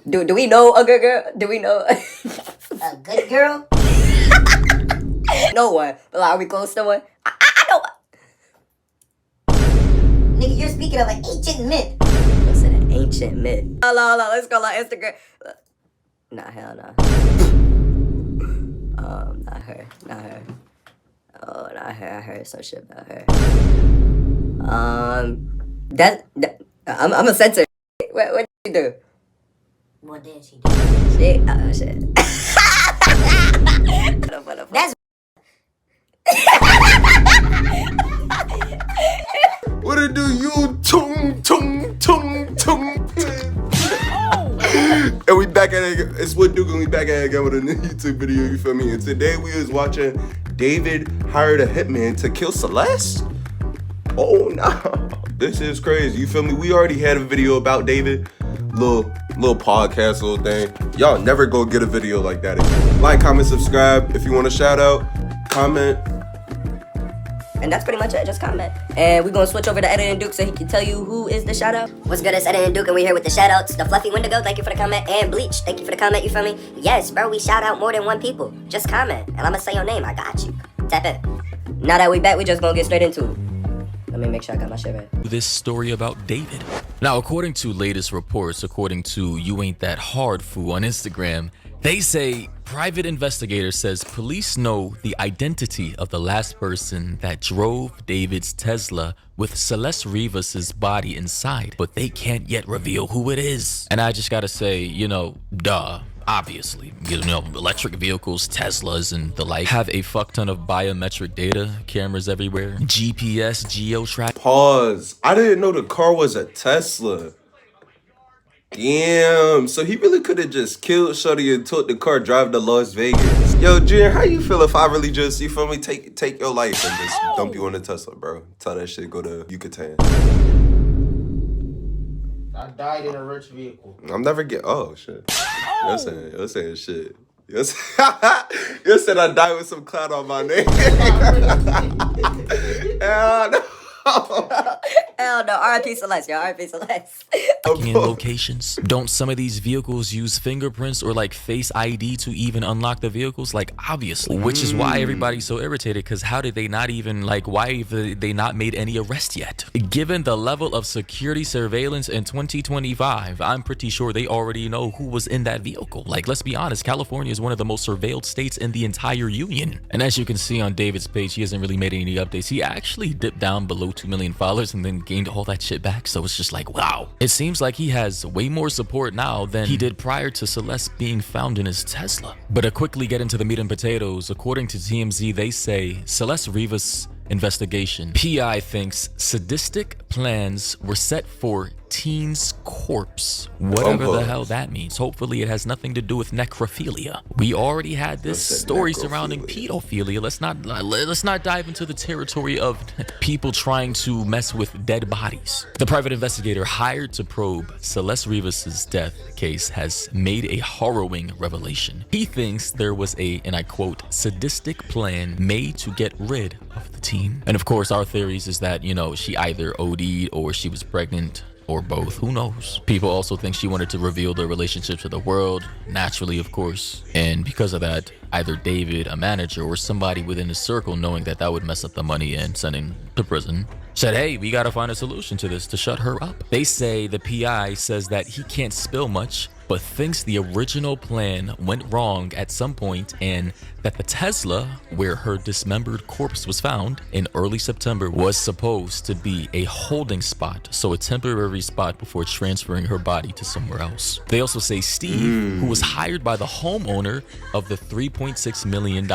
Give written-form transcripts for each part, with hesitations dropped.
Do we know a good girl? Do we know A good girl? no one? But like, are we close to one? I know one. Nigga, you're speaking of an ancient myth. Listen, an ancient myth. Hold on, let's go on Instagram. Nah, hell no. Not her. Oh, not her. I heard some shit about her. I'm a censor. What did you do? What did she do? Shit. That's What it do? You tung. And we back at it again. It's what Duke and we back at it again with a new YouTube video, you feel me? And today we was watching David hired a hitman to kill Celeste? Oh no. This is crazy, you feel me? We already had a video about David. Little podcast, little thing. Y'all never go get a video like that again. Like, comment, subscribe. If you want a shout out, comment. And that's pretty much it. Just comment. And we're gonna switch over to Editing Duke so he can tell you who is the shout out. what's good, it's Editing Duke, and we're here with the shout outs. The Fluffy Wendigo, thank you for the comment. And Bleach, thank you for the comment, you feel me? Yes, bro, we shout out more than one people. Just comment, and I'm gonna say your name. I got you. Tap in. Now that we back, we just gonna get straight into it. Let me make sure I got my shit right. This story about David. Now, according to latest reports, according to You Ain't That Hard Foo on Instagram, they say private investigator says police know the identity of the last person that drove David's Tesla with Celeste Rivas's body inside, but they can't yet reveal who it is. And I just gotta say, you know, duh. Obviously, you know, electric vehicles, Teslas, and the like have a fuck ton of biometric data, cameras everywhere, GPS, geo-track. Pause. I didn't know the car was a Tesla. Damn. So he really could have just killed Shorty and took the car, drive to Las Vegas. Yo, Junior, how you feel if I really just, you feel me, take your life and just dump you on a Tesla, bro? Tell that shit go to Yucatan. I died in a rich vehicle. I'm never get. Oh shit. You're saying shit. You said I died with some clout on my name. Hell no. Hell no. R.I.P. Celeste, y'all. R.I.P. Celeste. In locations. Don't some of these vehicles use fingerprints or like face ID to even unlock the vehicles? Like, obviously. Which is why everybody's so irritated, because how did they not even, like, why have they not made any arrests yet? Given the level of security surveillance in 2025, I'm pretty sure they already know who was in that vehicle. Like, let's be honest, California is one of the most surveilled states in the entire union. And as you can see on David's page, he hasn't really made any updates. He actually dipped down below 2 million followers and then gained all that shit back. So it's just like, wow. It seems like he has way more support now than he did prior to Celeste being found in his Tesla. But to quickly get into the meat and potatoes, according to TMZ, they say Celeste Rivas investigation. PI thinks sadistic plans were set for teen's corpse, whatever the hell that means. Hopefully it has nothing to do with necrophilia. We already had this story surrounding pedophilia. Let's not dive into the territory of people trying to mess with dead bodies. The private investigator hired to probe Celeste Rivas's death case has made a harrowing revelation. He thinks there was a, and I quote, sadistic plan made to get rid of the teen. And of course, our theories is that, you know, she either OD'd or she was pregnant, or both, who knows? People also think she wanted to reveal their relationship to the world, naturally, of course. And because of that, either David, a manager, or somebody within his circle, knowing that that would mess up the money and sending to prison, said, hey, we gotta find a solution to this to shut her up. They say the PI says that he can't spill much, but thinks the original plan went wrong at some point, and that the Tesla, where her dismembered corpse was found in early September, was supposed to be a holding spot, so a temporary spot before transferring her body to somewhere else. They also say Steve, who was hired by the homeowner of the $3.6 million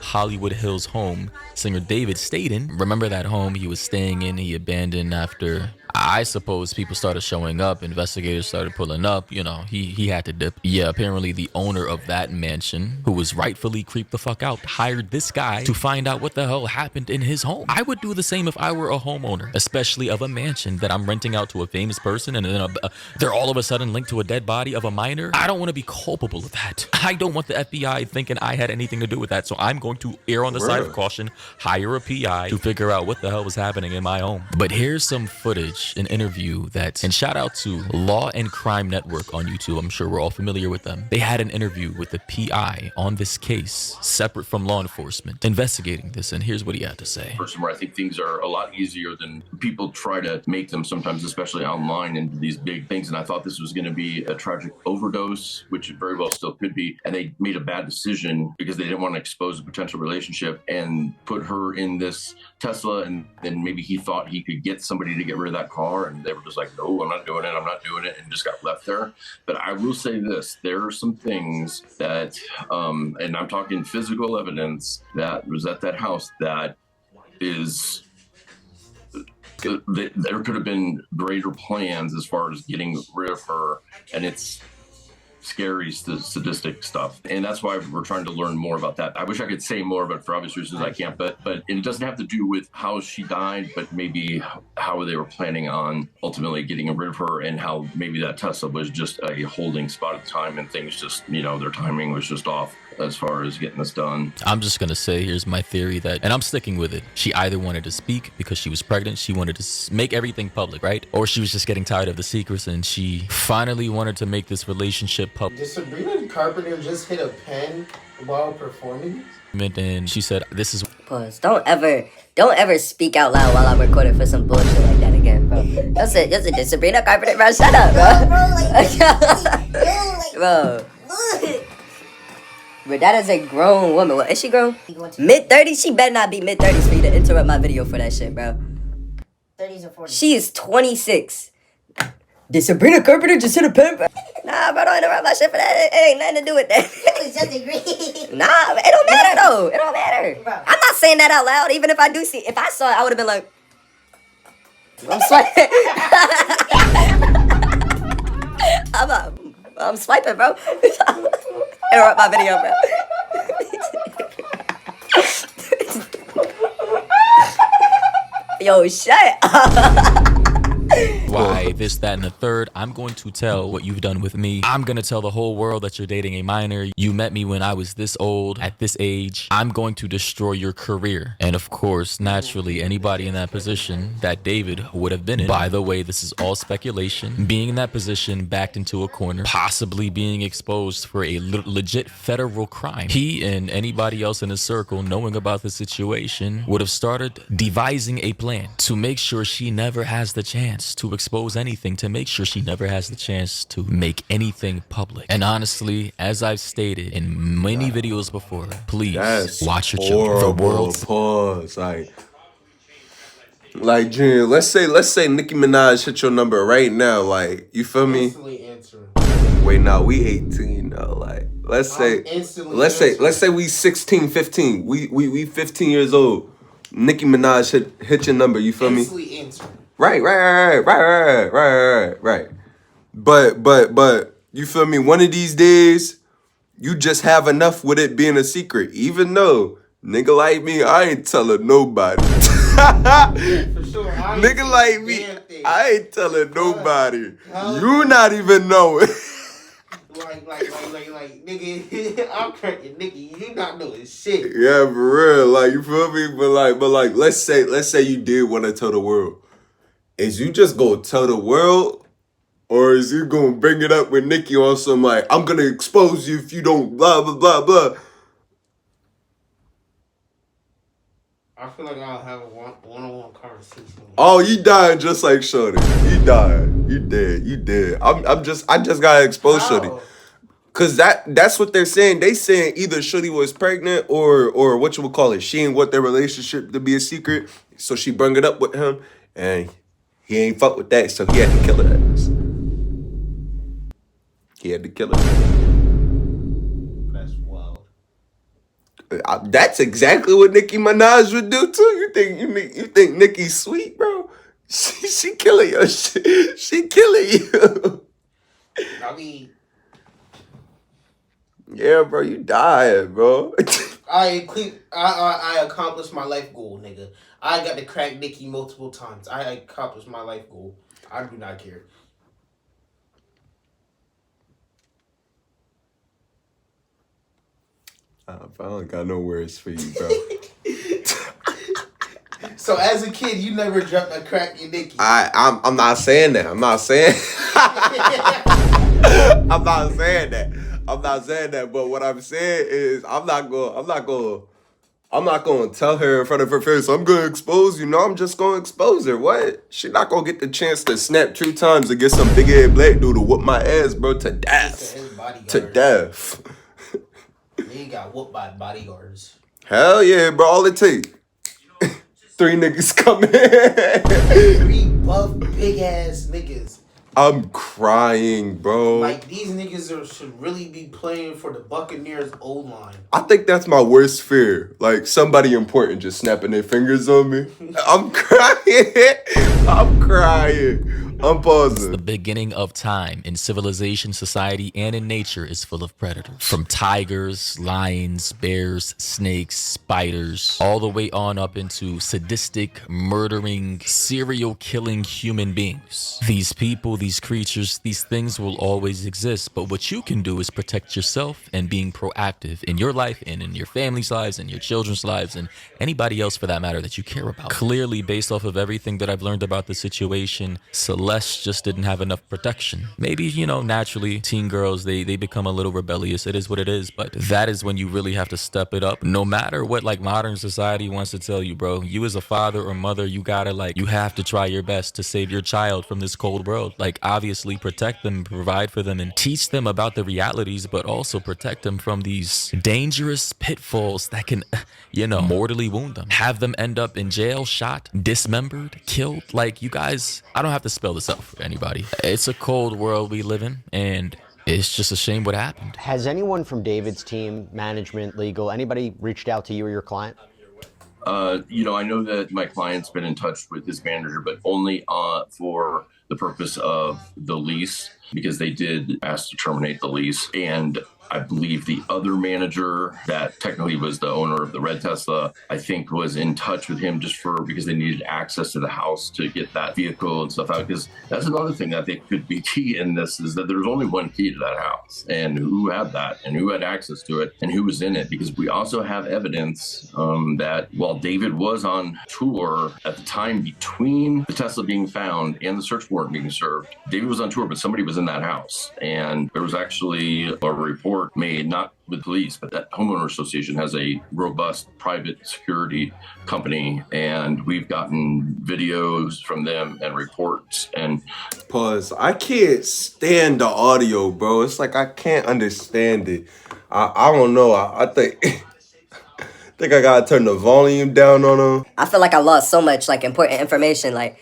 Hollywood Hills home singer David stayed in. Remember that home he was staying in, he abandoned after, I suppose, people started showing up, investigators started pulling up, you know, he had to dip. Yeah, apparently the owner of that mansion, who was rightfully creeped the fuck out, hired this guy to find out what the hell happened in his home. I would do the same if I were a homeowner, especially of a mansion that I'm renting out to a famous person, and then they're all of a sudden linked to a dead body of a minor. I don't want to be culpable of that. I don't want the FBI thinking I had anything to do with that, so I'm going to err on the side of caution, hire a PI to figure out what the hell was happening in my home. But here's some footage watch an interview and shout out to Law and Crime Network on YouTube. I'm sure we're all familiar with them. They had an interview with the PI on this case, separate from law enforcement, investigating this. And here's what he had to say. Person where I think things are a lot easier than people try to make them sometimes, especially online, into these big things. And I thought this was going to be a tragic overdose, which it very well still could be. And they made a bad decision because they didn't want to expose a potential relationship and put her in this Tesla. And then maybe he thought he could get somebody to get rid of that car. And they were just like, no, I'm not doing it, and just got left there. But I will say this, there are some things that, and I'm talking physical evidence that was at that house that is, there could have been greater plans as far as getting rid of her, and it's scary, sadistic stuff. And that's why we're trying to learn more about that. I wish I could say more, but for obvious reasons I can't. But it doesn't have to do with how she died, but maybe how they were planning on ultimately getting rid of her, and how maybe that Tesla was just a holding spot at the time, and things just, their timing was just off as far as getting this done. I'm just gonna say, here's my theory and I'm sticking with it. She either wanted to speak because she was pregnant, she wanted to make everything public, right? Or she was just getting tired of the secrets and she finally wanted to make this relationship public. Did Sabrina Carpenter just hit a pen while performing? And she said, this is... Pause. Don't ever speak out loud while I'm recording for some bullshit like that again, bro. That's it. Sabrina Carpenter, bro. Shut up, bro. Bro. But that is a grown woman. What, is she grown? Mid-30s? She better not be mid-30s for you to interrupt my video for that shit, bro. 30s or 40s. She is 26. Did Sabrina Carpenter just hit a pen? Nah, bro, don't interrupt my shit for that. It ain't nothing to do with that. It was just a green. Nah, it don't matter, though. It don't matter. Bro. I'm not saying that out loud. Even if I do see it. If I saw it, I would have been like... I'm swiping. I'm swiping, bro. Interrupt my video, bro. Yo, shut up. Why, this, that, and the third. I'm going to tell what you've done with me. I'm going to tell the whole world that you're dating a minor. You met me when I was this old, at this age. I'm going to destroy your career. And of course, naturally, anybody in that position that David would have been in. By the way, this is all speculation. Being in that position, backed into a corner, possibly being exposed for a legit federal crime. He and anybody else in his circle, knowing about the situation, would have started devising a plan to make sure she never has the chance to expose anything, to make sure she never has the chance to make anything public. And honestly, as I've stated in many videos before, please watch your children. The world's pause. Like, Junior, let's say Nicki Minaj hit your number right now. Like, you feel me? Instantly answer. Wait, no, we 18 though. Like, let's say we 16, 15. We 15 years old. Nicki Minaj hit your number. You feel me? Instantly answer. Right. But you feel me? One of these days, you just have enough with it being a secret. Even though nigga like me, I ain't telling nobody. Yeah, for sure. Nigga like me, I ain't telling nobody. You not even knowing. Like, nigga, I'm cracking, nigga. You not knowing shit. Yeah, for real. Like, you feel me? But like, let's say you did want to tell the world. Is you just gonna tell the world, or is you gonna bring it up with Nicki on some like, I'm gonna expose you if you don't blah blah blah blah? I feel like I'll have a one-on-one conversation. Oh, you died just like Shorty. You died. You dead. I just gotta expose Shorty. Cause that's what they're saying. They saying either Shorty was pregnant or what you would call it. She ain't want their relationship to be a secret, so she brung it up with him, and he ain't fuck with that, so he had to kill her. He had to kill her. That's wild. That's exactly what Nicki Minaj would do too. You think Nicki's sweet, bro? She killing your shit. She killing you. I mean, yeah, bro, you dying, bro. I accomplished my life goal, nigga. I got to crack Nicki multiple times. I accomplished my life goal. I do not care. I don't got no words for you, bro. So as a kid, you never dropped a crack in Nikki. I'm not saying that. I'm not saying. I'm not saying that. I'm not saying that. But what I'm saying is, I'm not going to tell her in front of her face, I'm going to expose you. No, I'm just going to expose her. What? She not going to get the chance to snap 2 times and get some big head black dude to whoop my ass, bro, to death. To death. He got whooped by bodyguards. Hell yeah, bro. All it take. 3 niggas coming. 3 buff, big ass niggas. I'm crying, bro. Like, these niggas should really be playing for the Buccaneers O-line. I think that's my worst fear. Like, somebody important just snapping their fingers on me. I'm crying. I'm crying. I'm pausing. The beginning of time in civilization, society, and in nature is full of predators. From tigers, lions, bears, snakes, spiders, all the way on up into sadistic, murdering, serial killing human beings. These people, these creatures, these things will always exist. But what you can do is protect yourself and being proactive in your life and in your family's lives and your children's lives and anybody else for that matter that you care about. Clearly, based off of everything that I've learned about the situation, Celeste just didn't have enough protection. Maybe, you know, naturally, teen girls, they become a little rebellious. It is what it is. But that is when you really have to step it up. No matter what, like, modern society wants to tell you, bro, you as a father or mother, you gotta, like, you have to try your best to save your child from this cold world. Like, obviously, protect them, provide for them, and teach them about the realities, but also protect them from these dangerous pitfalls that can, you know, mortally wound them. Have them end up in jail, shot, dismembered, killed. Like, you guys, I don't have to spell this out for anybody. It's a cold world we live in, and it's just a shame what happened. Has anyone from David's team, management, legal, anybody reached out to you or your client? You know, I know that my client's been in touch with his manager, but only for the purpose of the lease, because they did ask to terminate the lease. And I believe the other manager that technically was the owner of the red Tesla, I think was in touch with him just because they needed access to the house to get that vehicle and stuff out. Because that's another thing that I think could be key in this, is that there's only one key to that house, and who had that and who had access to it and who was in it. Because we also have evidence that while David was on tour at the time between the Tesla being found and the search warrant being served, David was on tour, but somebody was in that house. And there was actually a report made, not with police, but that homeowner association has a robust private security company, and we've gotten videos from them and reports. And Pause. I can't stand the audio, bro. It's like I can't understand it. I don't know. I think think I gotta turn the volume down on them. I feel like I lost so much like important information. Like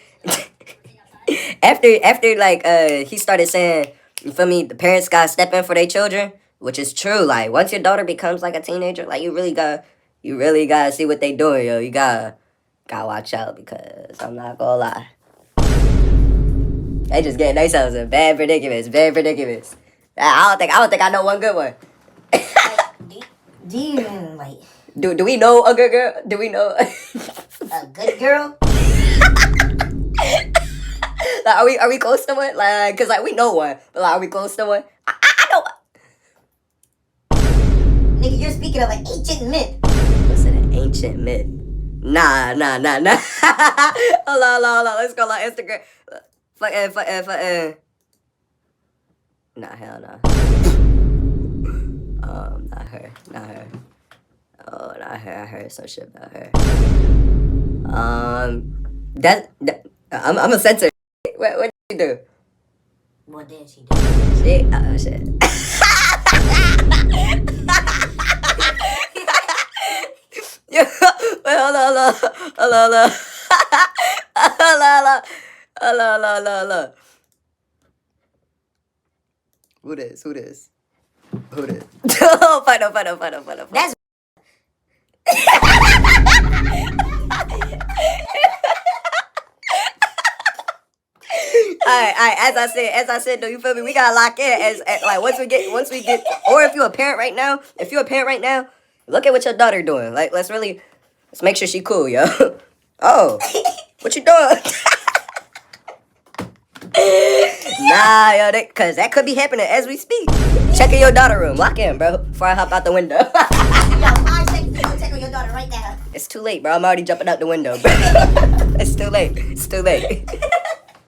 after like he started saying, you feel me, the parents gotta step in for their children, which is true. Like, once your daughter becomes like a teenager, like, you really gotta see what they doing, yo. You gotta watch out, because I'm not gonna lie, they just getting themselves in bad predicaments. I don't think I know one good one. Do you even, like... Do we know a good girl? Do we know A good girl? Like, are we close to one? Like, cause like we know one, but like, are we close to one? I know one. Nigga, you're speaking of an ancient myth. What's an ancient myth? Nah. Hold on. Let's go on Instagram. Nah, hell no. Not her. Oh, not her. I heard some shit about her. I'm a censor. What did she do? What did she do? Shit. Yo, wait, hold on. Who this? Find out. That's... Alright, as I said, though, you feel me? We gotta lock in as like once we get, or if you're a parent right now, look at what your daughter doing. Like, let's make sure she cool, yo. Oh, what you doing? Nah, yo, cause that could be happening as we speak. Check in your daughter room, lock in, bro, before I hop out the window. Yo, 5 seconds to go check on your daughter right now. It's too late, bro. I'm already jumping out the window, bro. It's too late. It's too late.